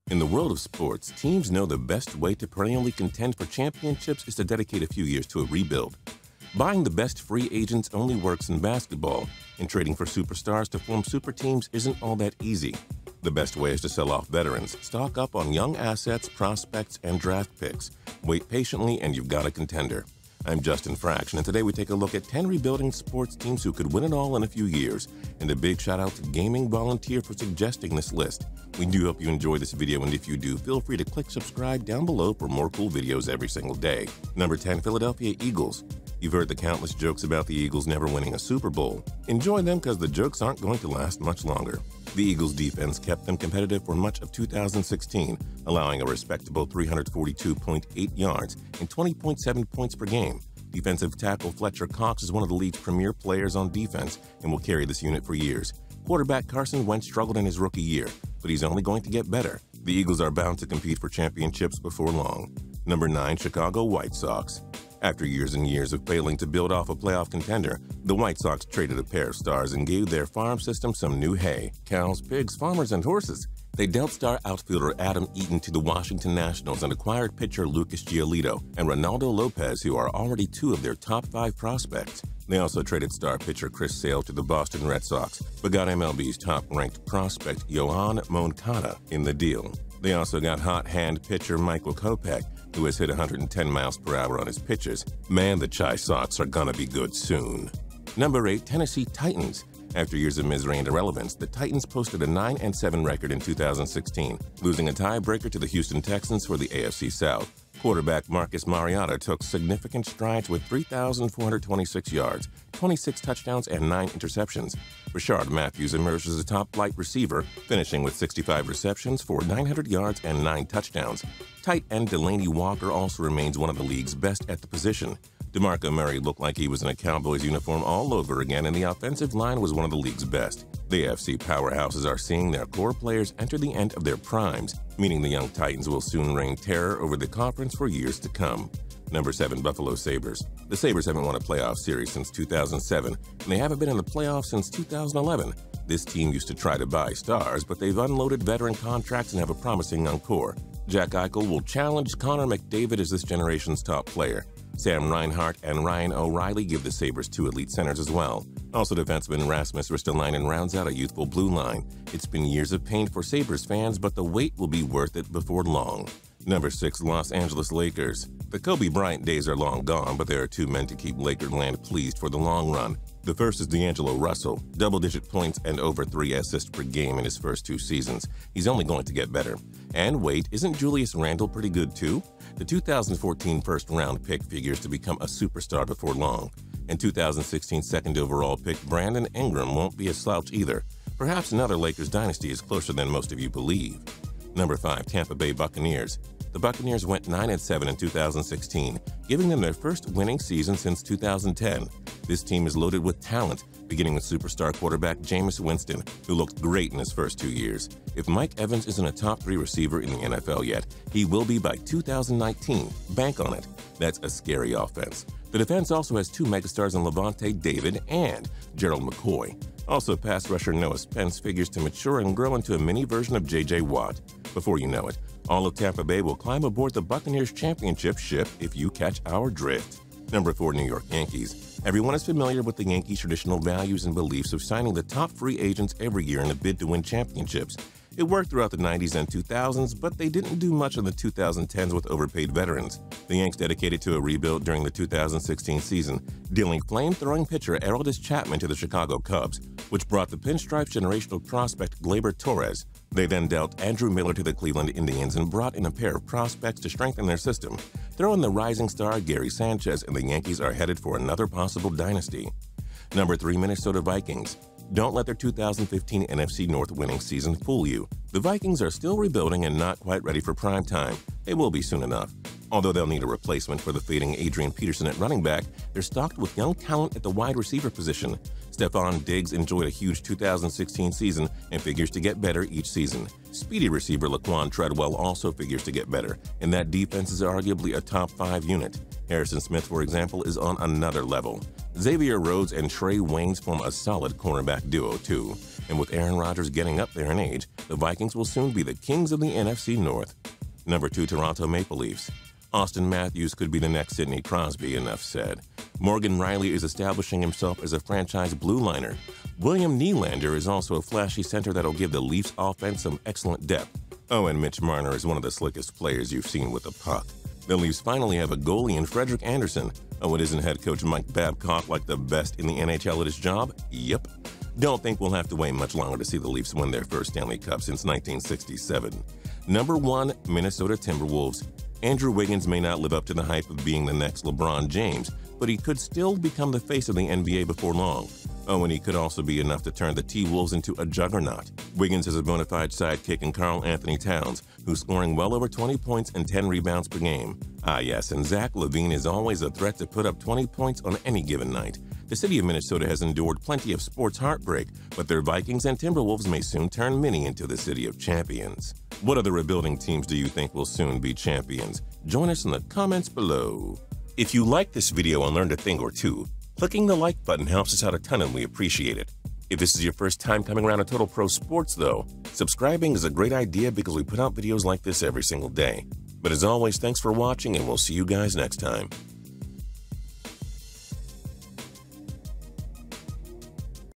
In the world of sports, teams know the best way to perennially contend for championships is to dedicate a few years to a rebuild. Buying the best free agents only works in basketball, and trading for superstars to form super teams isn't all that easy. The best way is to sell off veterans, stock up on young assets, prospects, and draft picks. Wait patiently and you've got a contender. I'm Justin Fraction, and today we take a look at 10 rebuilding sports teams who could win it all in a few years. And a big shout out to Gaming Volunteer for suggesting this list. We do hope you enjoy this video, and if you do, feel free to click subscribe down below for more cool videos every single day. Number 10, Philadelphia Eagles. You've heard the countless jokes about the Eagles never winning a Super Bowl. Enjoy them because the jokes aren't going to last much longer. The Eagles' defense kept them competitive for much of 2016, allowing a respectable 342.8 yards and 20.7 points per game. Defensive tackle Fletcher Cox is one of the league's premier players on defense and will carry this unit for years. Quarterback Carson Wentz struggled in his rookie year, but he's only going to get better. The Eagles are bound to compete for championships before long. Number 9, Chicago White Sox. After years and years of failing to build off a playoff contender, the White Sox traded a pair of stars and gave their farm system some new hay. Cows, pigs, farmers, and horses. They dealt star outfielder Adam Eaton to the Washington Nationals and acquired pitcher Lucas Giolito and Ronaldo Lopez, who are already two of their top 5 prospects. They also traded star pitcher Chris Sale to the Boston Red Sox, but got MLB's top-ranked prospect Yohan Moncada in the deal. They also got hot-hand pitcher Michael Kopech, who has hit 110 miles per hour on his pitches. Man, the Chi Sox are gonna be good soon. Number 8, Tennessee Titans. After years of misery and irrelevance, the Titans posted a 9-7 record in 2016, losing a tiebreaker to the Houston Texans for the AFC South. Quarterback Marcus Mariota took significant strides with 3,426 yards, 26 touchdowns, and 9 interceptions. Rashard Matthews emerged as a top-flight receiver, finishing with 65 receptions for 900 yards and 9 touchdowns. Tight end Delaney Walker also remains one of the league's best at the position. DeMarco Murray looked like he was in a Cowboys uniform all over again, and the offensive line was one of the league's best. The AFC powerhouses are seeing their core players enter the end of their primes, meaning the young Titans will soon reign terror over the conference for years to come. Number 7, Buffalo Sabres. The Sabres haven't won a playoff series since 2007, and they haven't been in the playoffs since 2011. This team used to try to buy stars, but they've unloaded veteran contracts and have a promising young core. Jack Eichel will challenge Connor McDavid as this generation's top player. Sam Reinhart and Ryan O'Reilly give the Sabres 2 elite centers as well. Also, defenseman Rasmus Ristolainen rounds out a youthful blue line. It's been years of pain for Sabres fans, but the wait will be worth it before long. Number 6, Los Angeles Lakers. The Kobe Bryant days are long gone, but there are 2 men to keep Lakerland pleased for the long run. The first is D'Angelo Russell, double-digit points and over 3 assists per game in his first 2 seasons. He's only going to get better. And wait, isn't Julius Randle pretty good too? The 2014 first-round pick figures to become a superstar before long. And 2016 second overall pick Brandon Ingram won't be a slouch either. Perhaps another Lakers dynasty is closer than most of you believe. Number 5, Tampa Bay Buccaneers. The Buccaneers went 9-7 in 2016, giving them their first winning season since 2010. This team is loaded with talent, beginning with superstar quarterback Jameis Winston, who looked great in his first 2 years. If Mike Evans isn't a top 3 receiver in the NFL yet, he will be by 2019. Bank on it. That's a scary offense. The defense also has 2 megastars in Levante David and Gerald McCoy. Also, pass rusher Noah Spence figures to mature and grow into a mini version of J.J. Watt. Before you know it, all of Tampa Bay will climb aboard the Buccaneers championship ship if you catch our drift. Number 4, New York Yankees. Everyone is familiar with the Yankees' traditional values and beliefs of signing the top free agents every year in a bid to win championships. It worked throughout the 90s and 2000s, but they didn't do much in the 2010s with overpaid veterans. The Yanks dedicated to a rebuild during the 2016 season, dealing flame-throwing pitcher Aroldis Chapman to the Chicago Cubs, which brought the pinstripe generational prospect Gleyber Torres. They then dealt Andrew Miller to the Cleveland Indians and brought in a pair of prospects to strengthen their system. Throw in the rising star Gary Sanchez, and the Yankees are headed for another possible dynasty. Number 3, Minnesota Vikings. Don't let their 2015 NFC North winning season fool you. The Vikings are still rebuilding and not quite ready for prime time. They will be soon enough. Although they'll need a replacement for the fading Adrian Peterson at running back, they're stocked with young talent at the wide receiver position. Stephon Diggs enjoyed a huge 2016 season and figures to get better each season. Speedy receiver Laquan Treadwell also figures to get better, and that defense is arguably a top 5 unit. Harrison Smith, for example, is on another level. Xavier Rhodes and Trey Waynes form a solid cornerback duo, too. And with Aaron Rodgers getting up there in age, the Vikings will soon be the kings of the NFC North. Number 2, Toronto Maple Leafs. Austin Matthews could be the next Sidney Crosby, enough said. Morgan Riley is establishing himself as a franchise blue liner. William Nylander is also a flashy center that'll give the Leafs offense some excellent depth. Oh, and Mitch Marner is one of the slickest players you've seen with the puck. The Leafs finally have a goalie in Frederik Andersen. Oh, and isn't head coach Mike Babcock like the best in the NHL at his job? Yep. Don't think we'll have to wait much longer to see the Leafs win their first Stanley Cup since 1967. Number 1, Minnesota Timberwolves. Andrew Wiggins may not live up to the hype of being the next LeBron James, but he could still become the face of the NBA before long. Oh, and he could also be enough to turn the T-Wolves into a juggernaut. Wiggins is a bona fide sidekick in Karl Anthony Towns, who's scoring well over 20 points and 10 rebounds per game. Ah yes, and Zach LaVine is always a threat to put up 20 points on any given night. The city of Minnesota has endured plenty of sports heartbreak, but their Vikings and Timberwolves may soon turn Minnie into the city of champions. What other rebuilding teams do you think will soon be champions? Join us in the comments below. If you liked this video and learned a thing or two, clicking the like button helps us out a ton and we appreciate it. If this is your first time coming around to Total Pro Sports though, subscribing is a great idea because we put out videos like this every single day. But as always, thanks for watching and we'll see you guys next time.